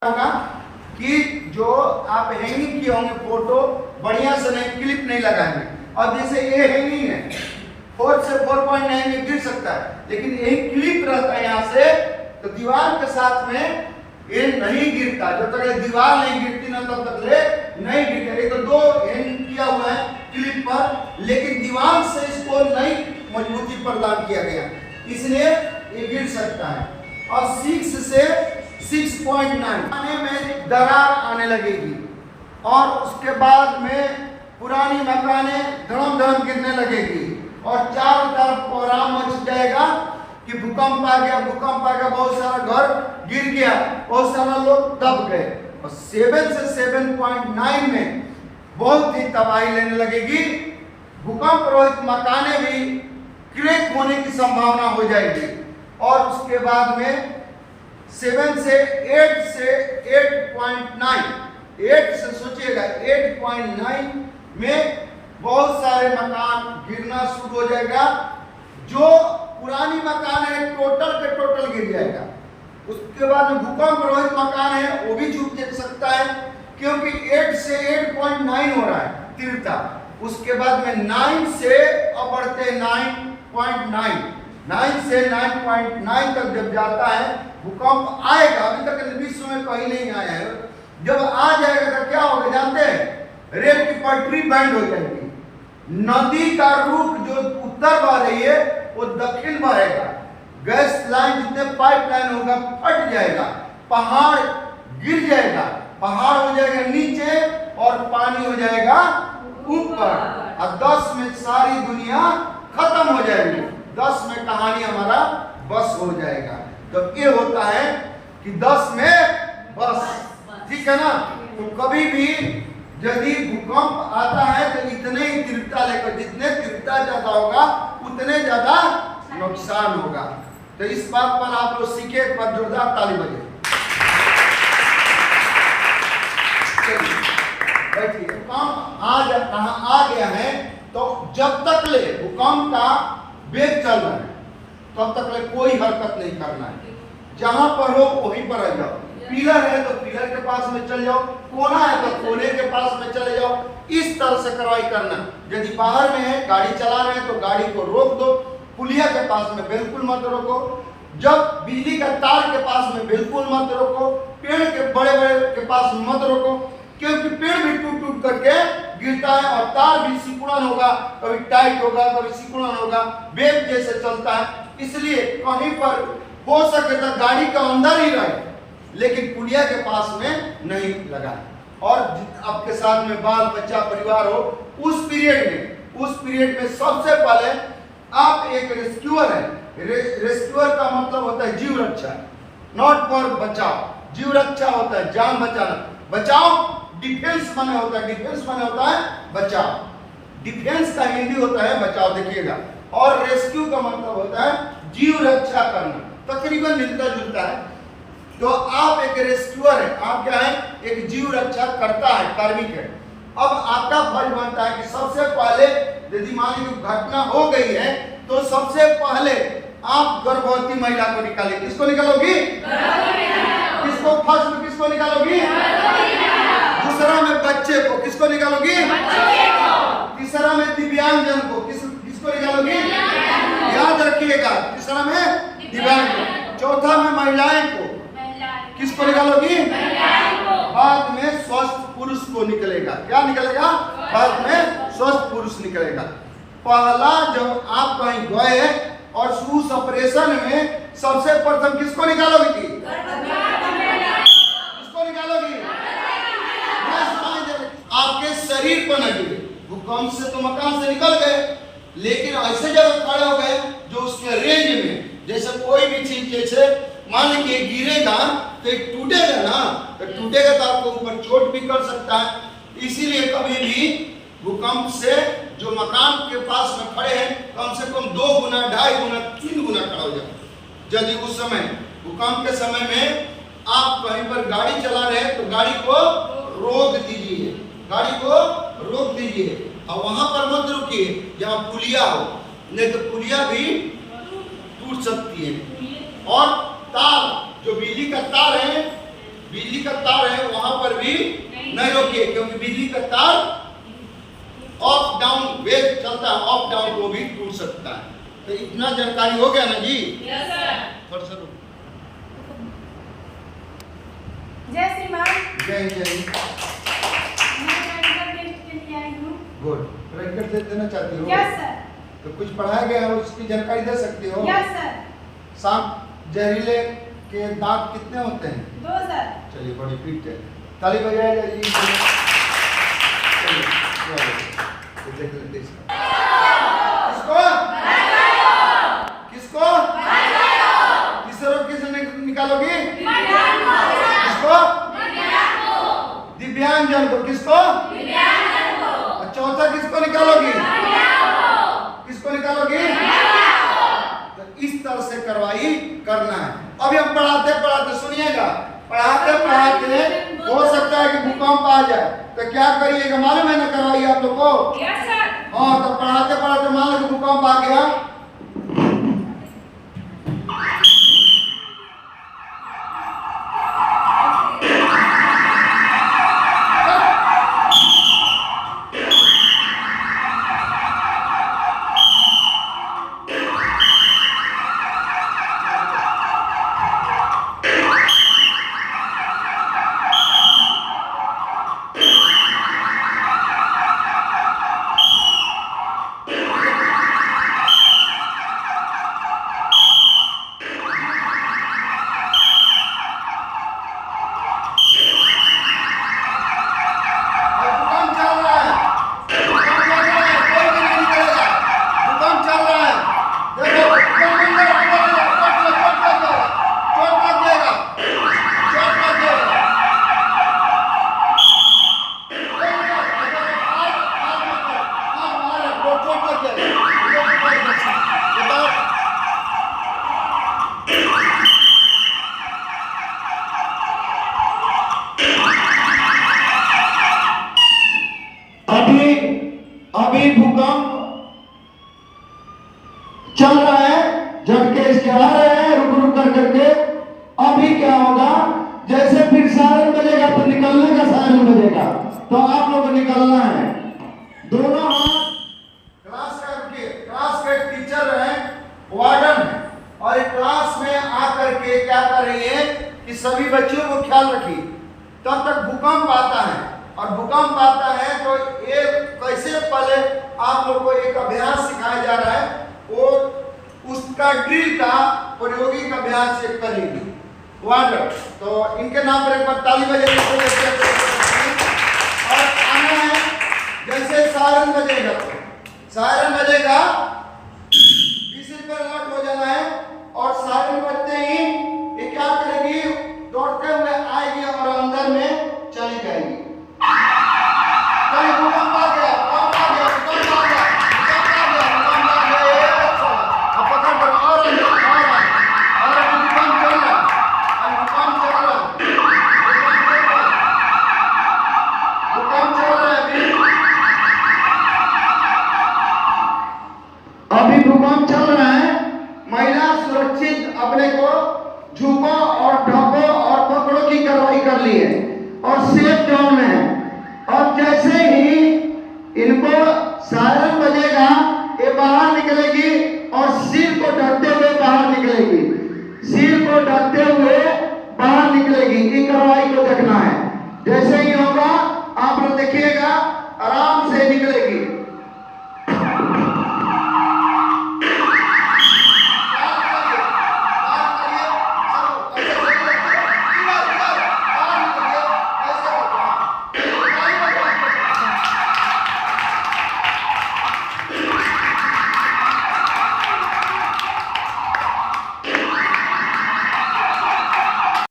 होगा कि जो आप हैंगिंग किए होंगे फोटो बढ़िया से नहीं, क्लिप नहीं लगाएंगे। अब जैसे ये हैंगिंग है 4 से 4.9 में गिर सकता है, लेकिन यही क्लिप रहता है यहाँ से, तो दीवार के साथ में ये नहीं गिरता। जब तक ये दीवार नहीं गिरती ना तब तक ले नहीं गिरता। ये तो दो हैंग किया हुआ है क्लिप पर, लेकिन दीवार से इसको नई मजबूती प्रदान किया गया, इसलिए ये गिर सकता है। और 6 से 6.9 में दरार आने लगेगी और उसके बाद में पुरानी मकानें धड़म धड़म गिरने लगेगी और चारों तरफ कोहराम मच जाएगा कि भूकंप आ गया, भूकंप आ गया, बहुत सारा घर गिर गया, बहुत सारा लोग दब गए। और 7 से 7.9 में बहुत ही तबाही लेने लगेगी। भूकंप प्रभावित मकानें भी क्रैक होने की संभावना हो जाएगी। और उसके बाद में 7 से 8.9 8 से सोचिएगा 8.9 में बहुत सारे मकान गिरना शुरू हो जाएगा। जो पुरानी मकान है टोटल के टोटल गिर जाएगा। उसके बाद में भूकंप प्रभावित मकान है वो भी झुक सकता है, क्योंकि 8 से 8.9 हो रहा है तीव्रता। उसके बाद में 9 से अब बढ़ते 9.9 9 से 9.9 तक जब जाता है भूकंप आएगा। अभी तक विश्व में कहीं नहीं आया है। जब आ जाएगा तो क्या होगा जानते हैं? रेल की पटरी बैंड हो जाएगी, नदी का रुख जो उत्तर बह रही है वो दक्षिण बहेगा, गैस लाइन जितने पाइप लाइन होगा फट जाएगा, पहाड़ गिर जाएगा, पहाड़ हो जाएगा नीचे और पानी हो जाएगा ऊपर। और 10 में सारी दुनिया खत्म हो जाएगी, 10 में कहानी हमारा बस हो जाएगा। तो ये होता है कि 10 में बस, ठीक है ना। तो कभी भी यदि भूकंप आता है तो इतने ही तीव्रता लेकर, जितने तीव्रता ज्यादा होगा उतने ज्यादा नुकसान होगा। तो इस बात पर आप लोग सीखे, एक बार जोरदार ताली बजे। बैठिए। भूकंप आ गया है तो जब तक ले भूकंप का वेग चल रहा है तब तक ले कोई हरकत नहीं करना है। जहां पर हो वहीं पर आ जाओ। पिलर है तो पिलर के पास में चल जाओ, कोना है तो कोने के पास में चले जाओ। इस तरह से कार्रवाई करना। यदि बाहर में है, गाड़ी चला रहे हैं तो गाड़ी को रोक दो, पुलिया के पास में बिल्कुल मत रोको, जब बिजली का तार के पास में बिल्कुल मत रोको, पेड़ के बड़े बड़े के पास में मत रोको, क्योंकि पेड़ भी टूट टूट करके गिरता है और तार भी सिकुड़न होगा, कभी टाइट होगा, कभी सिकुड़न होगा, वेग जैसे चलता है। इसलिए कहीं पर हो सके तो गाड़ी के अंदर ही रहे, लेकिन पुलिया के पास में नहीं लगाए। और आपके साथ में बाल बच्चा परिवार हो, उस पीरियड में सबसे पहले आप एक रेस्क्यूअर है। रेस्क्यूअर का मतलब होता है जीव रक्षा, नॉट फॉर बचाव। जीव रक्षा होता है जान बचाना, बचाओ डिफेंस माने होता है, डिफेंस माने होता है बचाव। डिफेंस का हिंदी होता है बचाव, देखिएगा। और रेस्क्यू का मतलब होता है जीव रक्षा करना, तकरीबन मिलता जुलता है। तो आप एक रेस्क्यूअर है, आप क्या है? एक जीव रक्षा करता है, कार्मिक है। अब आपका फर्ज बनता है कि सबसे पहले यदि मान लीजिए घटना हो गई है तो सबसे पहले आप गर्भवती महिला को निकालें। किसको निकालोगी? किसको फर्स्ट में किसको निकालोगी? दूसरा में बच्चे को। किसको निकालोगी? तीसरा में दिव्यांगजन को। किसको निकालोगी? याद रखिएगा, तीसरा में दिव्यांग को, चौथा में महिलाएं को। किसको निकालोगी? बाद में स्वस्थ पुरुष को निकलेगा। क्या निकलेगा? बाद में स्वस्थ पुरुष निकलेगा। पहला जब आप कहीं गए और उस ऑपरेशन में सबसे प्रथम किसको निकालोगी? किसको निकालोगी? आपके शरीर पर न गिरे। भूकंप से तो मकान से निकल गए, लेकिन ऐसे जब खड़े हो गए जो उसके रेंज में, जैसे कोई भी चीज जैसे मान लीजिए गिरेगा तो टूटेगा ना, तो टूटेगा तो आपको ऊपर चोट भी कर सकता है। इसीलिए कभी भी भूकंप से जो मकान के पास में खड़े हैं कम से कम 2 गुना 2.5 गुना 3 गुना खड़ा हो जाए। यदि उस समय भूकंप के समय में आप कहीं पर गाड़ी चला रहे हैं तो गाड़ी को रोक दीजिए, गाड़ी को रोक दीजिए और वहां पर मत रुकिए जहां पुलिया हो, नहीं तो पुलिया भी टूट सकती है। और तार जो बिजली का तार है बिजली का तार है वहां पर भी नहीं रोकिए, क्योंकि बिजली का तार अप डाउन वेव चलता है, अप डाउन को भी टूट सकता है। तो इतना जानकारी हो गया ना जी? Yes sir. थोड़ा सा जय श्री राम। जय जय। मैं मेडिकल टेस्ट के लिए आई हूँ। गुड। प्रैक्टिकल दे देना चाहती हो? Yes sir. तो कुछ पढ़ाया गया है उसकी जानकारी दे सकते हो? Yes sir. सांप जहरीले के दांत कितने होते हैं? 2 सर। चलिए बड़ी फिट है, ताली बजाया जाए जी। चलिए देख लेते इसको। किसको? किसको? किसे निकालोगी? किसको? दिव्यांगजन को। किसको? और चौथा किसको निकालोगी? किसको निकालोगी? तो इस तरह से कार्रवाई करना है। अभी हम पढ़ाते पढ़ाते सुनिएगा, पढ़ाते पढ़ाते हो सकता है कि भूकंप आ जाए, तो क्या करिएगा मालूम है ना कार्रवाई आप लोग को? Yes sir. हाँ, तो पढ़ाते पढ़ाते मान लो कि भूकंप आ गया, अभी भूकंप चल रहा है, झटके इसके आ रहे हैं रुक रुक कर करके। अभी क्या होगा, जैसे फिर सायरन बजेगा तो निकलने का सायरन बजेगा, तो आप लोग को निकलना है। दोनों हाथ क्लास के टीचर हैं, वार्डन है, और क्लास में आकर के क्या कर रही है कि सभी बच्चों को ख्याल रखिए। तब तक भूकंप आता है, और भूकंप आता है तो ये कैसे पहले आप लोग को एक अभ्यास सिखाया जा रहा है, वो उसका ड्रिल का प्रायोगिक अभ्यास एक करेंगे वार्डन। तो इनके नाम पर एक बार ताली बजाइए। और आना है, जैसे सायरन बजेगा तो सायरन बजेगा, विजिल पर अलर्ट हो जाना है, और सायरन बजते ही ये क्या करेगी, दौड़ते हुए आएगी और अंदर में चली जाएगी। भूकंप आ गया, भूकंप आ गया, भूकंप आ गया, भूकंप आ गया, भूकंप आ गया। अब पकड़ कर और अंदर और भूकंप चल रहा है, भूकंप चल रहा है, भूकंप चल रहा है। अभी भूकंप चल रहा है। महिला सुरक्षित अपने को झुको और ढको और पकड़ो की कार्रवाई कर ली है और सेफ जोन में है। और जैसे ही इनको सायरन